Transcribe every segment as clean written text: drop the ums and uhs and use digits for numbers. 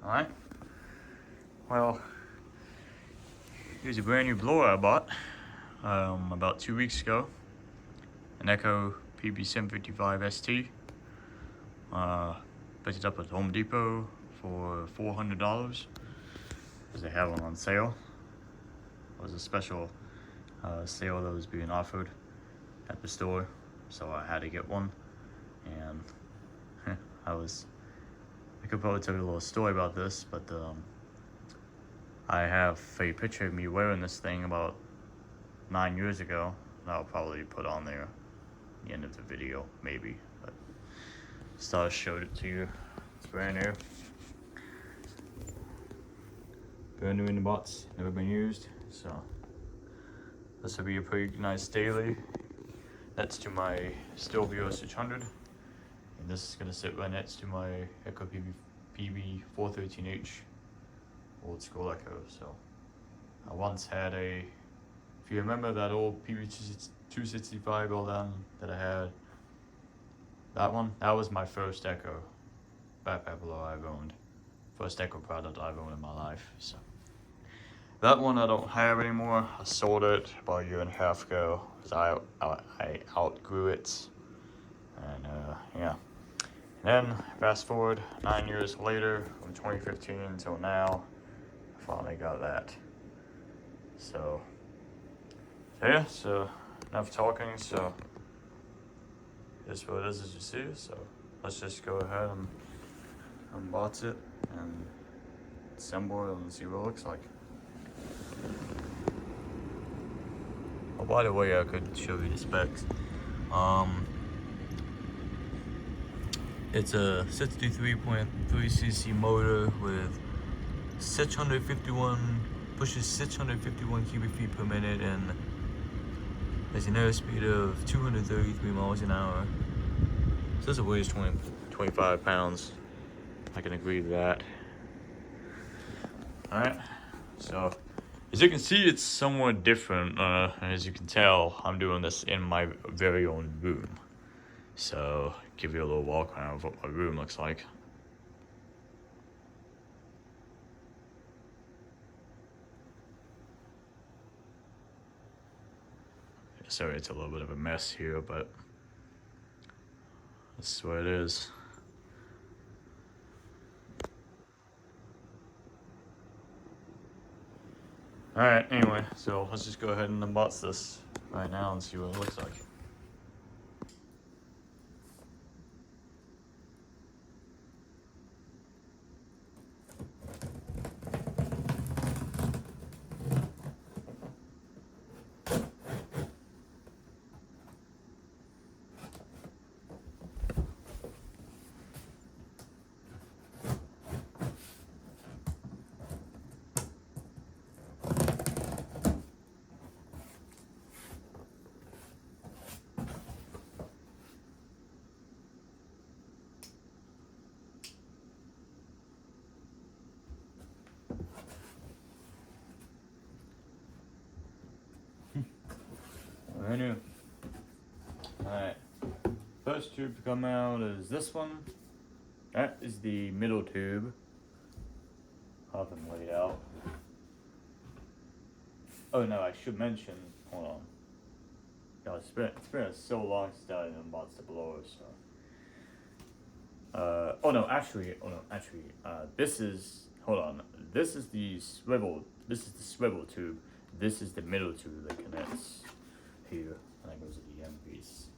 Alright. Well, here's a brand new blower I bought about 2 weeks ago. An Echo PB-755ST. Picked it up at Home Depot for $400 because they have one on sale. It was a special sale that was being offered at the store, so I had to get one. And I could probably tell you a little story about this, but I have a picture of me wearing this thing about 9 years ago that I'll probably put on there at the end of the video, maybe. But just thought I showed it to you. It's brand new. Brand new in the box, never been used. So this will be a pretty nice daily next to my Stelvio 600. And this is going to sit right next to my Echo PB-413H old school Echo. So I once had if you remember that old PB-265 all that I had, that was my first Echo backpack blower I've owned. First Echo product I've owned in my life. So that one I don't have anymore. I sold it about a year and a half ago because I outgrew it. And yeah. And then fast forward 9 years later, from 2015 until now, I finally got that. So yeah, so enough talking. So here's what it is as you see. So let's just go ahead and unbox it and assemble it and see what it looks like. Oh, by the way, I could show you the specs. It's a 63.3cc motor with pushes 651 cubic feet per minute and has an airspeed of 233 miles an hour. So this weighs 25 pounds. I can agree to that. Alright, so as you can see, it's somewhat different. As you can tell, I'm doing this in my very own room. So give you a little walk around of what my room looks like. Sorry, it's a little bit of a mess here, but this is what it is. Alright, anyway, so let's just go ahead and unbox this right now and see what it looks like. Brand new. Alright, first tube to come out is this one. That is the middle tube. I'll have them laid out. Oh no, I should mention, hold on. God, it's been so long since I unboxed the blower, so. This is, hold on. This is the swivel tube. This is the middle tube that connects here, and that goes to the end piece.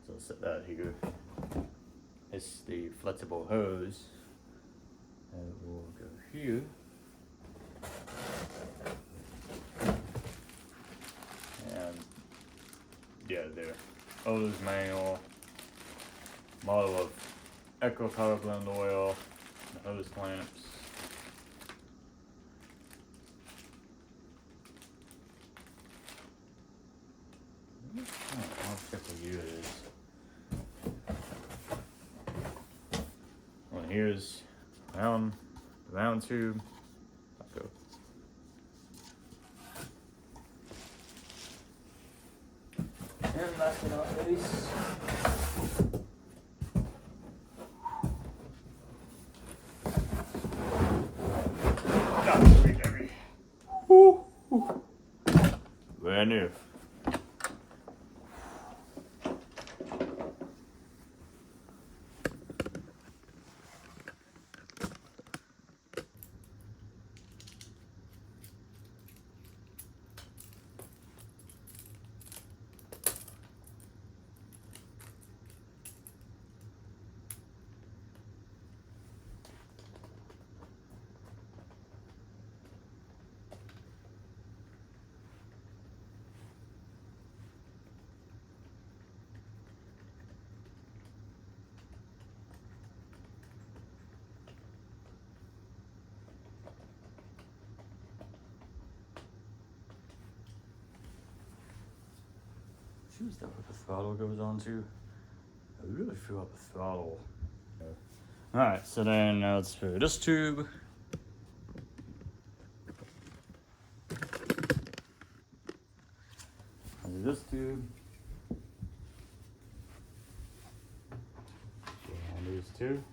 So I'll set that here. It's the flexible hose, and it will go here. And yeah, there. Owner's manual, model of Echo power blend oil, the hose clamps. How thick a year it is. Well, here's the round tube. Go. And last but not least, brand new. Is that what the throttle goes on to? I really feel up the throttle. Alright, so then now let's through this tube. And this tube. And these two.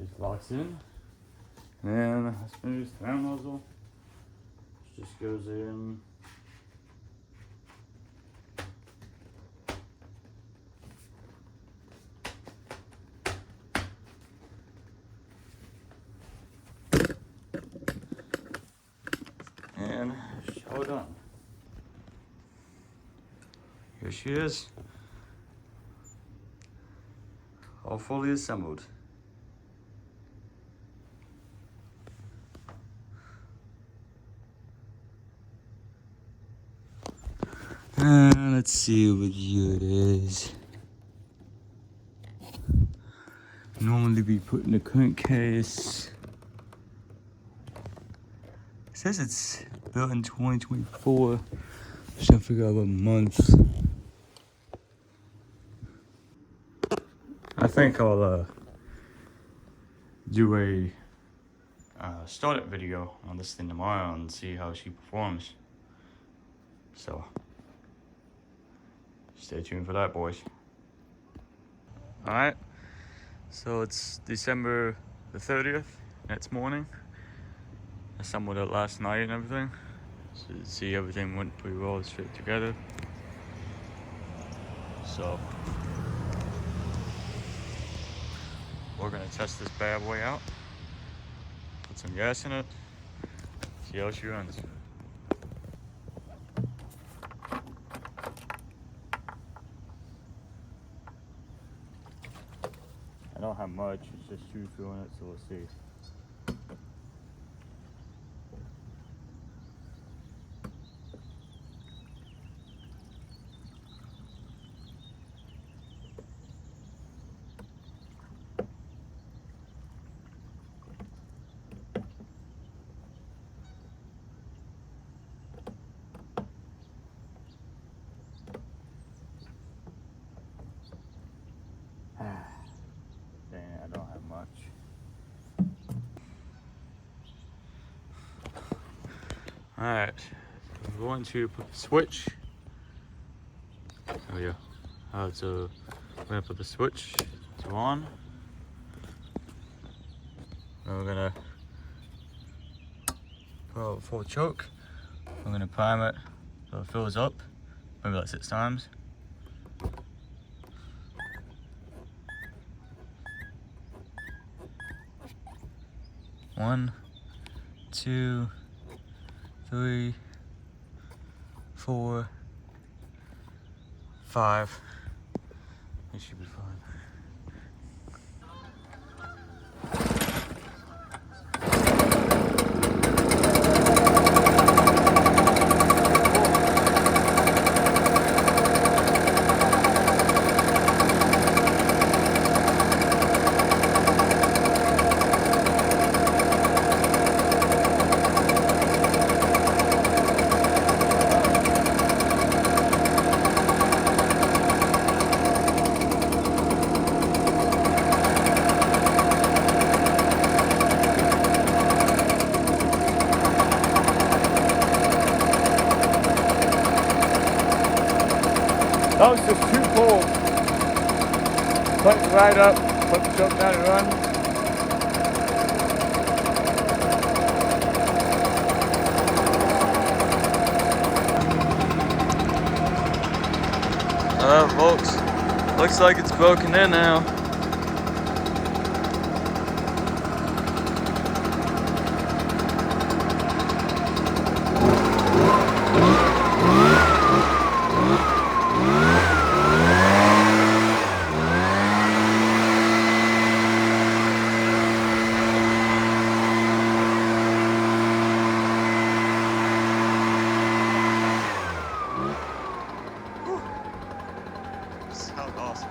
Just locks in. And a smooth round nozzle just goes in. And show done. Here she is, all fully assembled. Let's see what year it is. Normally be put in the crankcase. It says it's built in 2024. Just trying to figure out what month. I think I'll do a startup video on this thing tomorrow and see how she performs. So stay tuned for that, boys. Alright, so it's December the 30th, next morning. I assembled it last night and everything. So you see everything went pretty well straight together. So we're gonna test this bad boy out. Put some gas in it, see how she runs. I don't have much, it's just two fueling it, so we'll see. Alright, I'm going to put the switch. Oh yeah. So I'm gonna put the switch to on. And we're gonna put out a full choke. I'm gonna prime it so it fills up, maybe like 6 times. One, 2, 3, 4, 5. It should be fine. That was just too cold. button right up, put the truck down and run. Folks, looks like it's broken in now. Sounds awesome.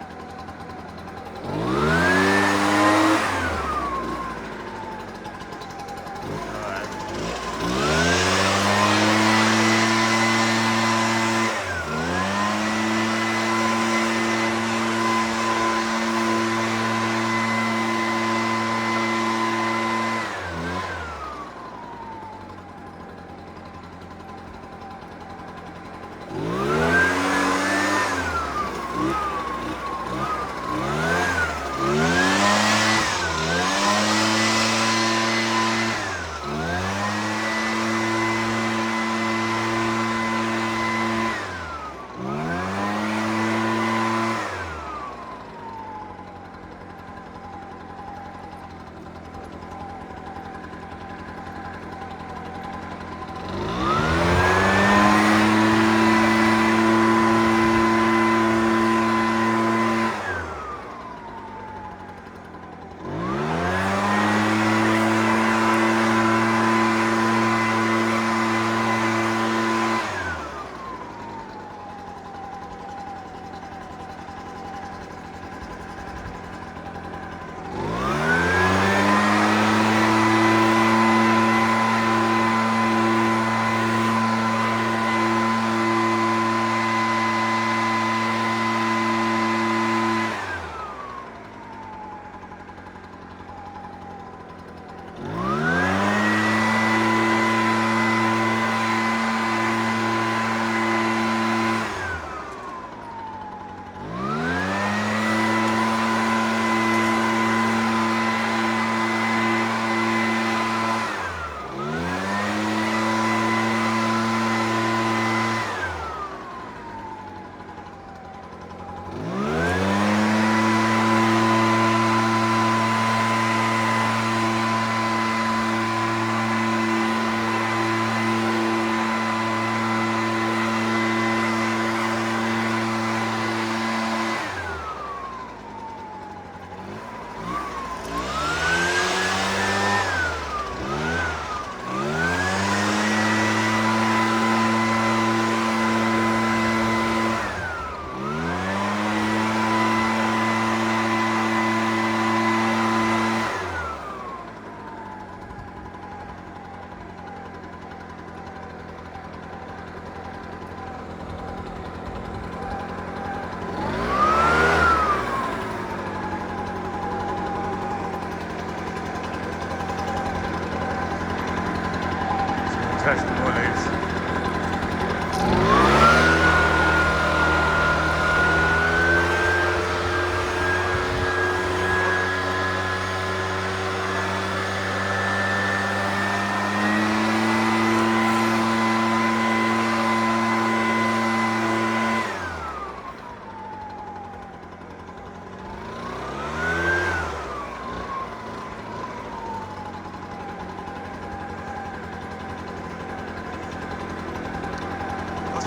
Touch the blades.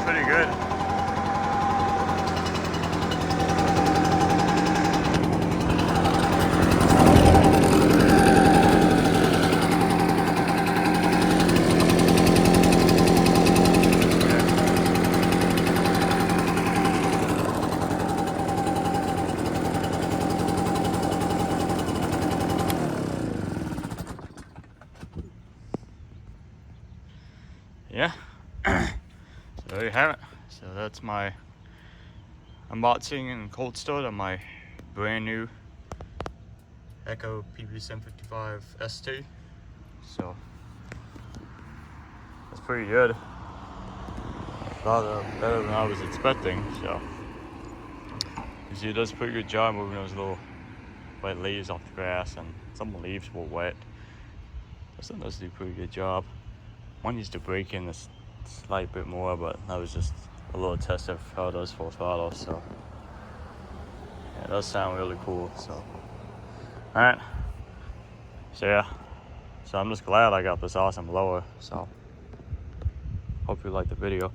Pretty good. Yeah. So there you have it. So that's my unboxing and cold start on my brand new Echo PB-755ST. So that's pretty good. A lot better than I was expecting. So You see, it does a pretty good job moving those little wet leaves off the grass, and some leaves were wet. This one does do a pretty good job. One needs to break in a slight bit more, but that was just a little test of how it does full throttle. So yeah, it does sound really cool. So all right, so yeah, so I'm just glad I got this awesome blower. So hope you liked the video.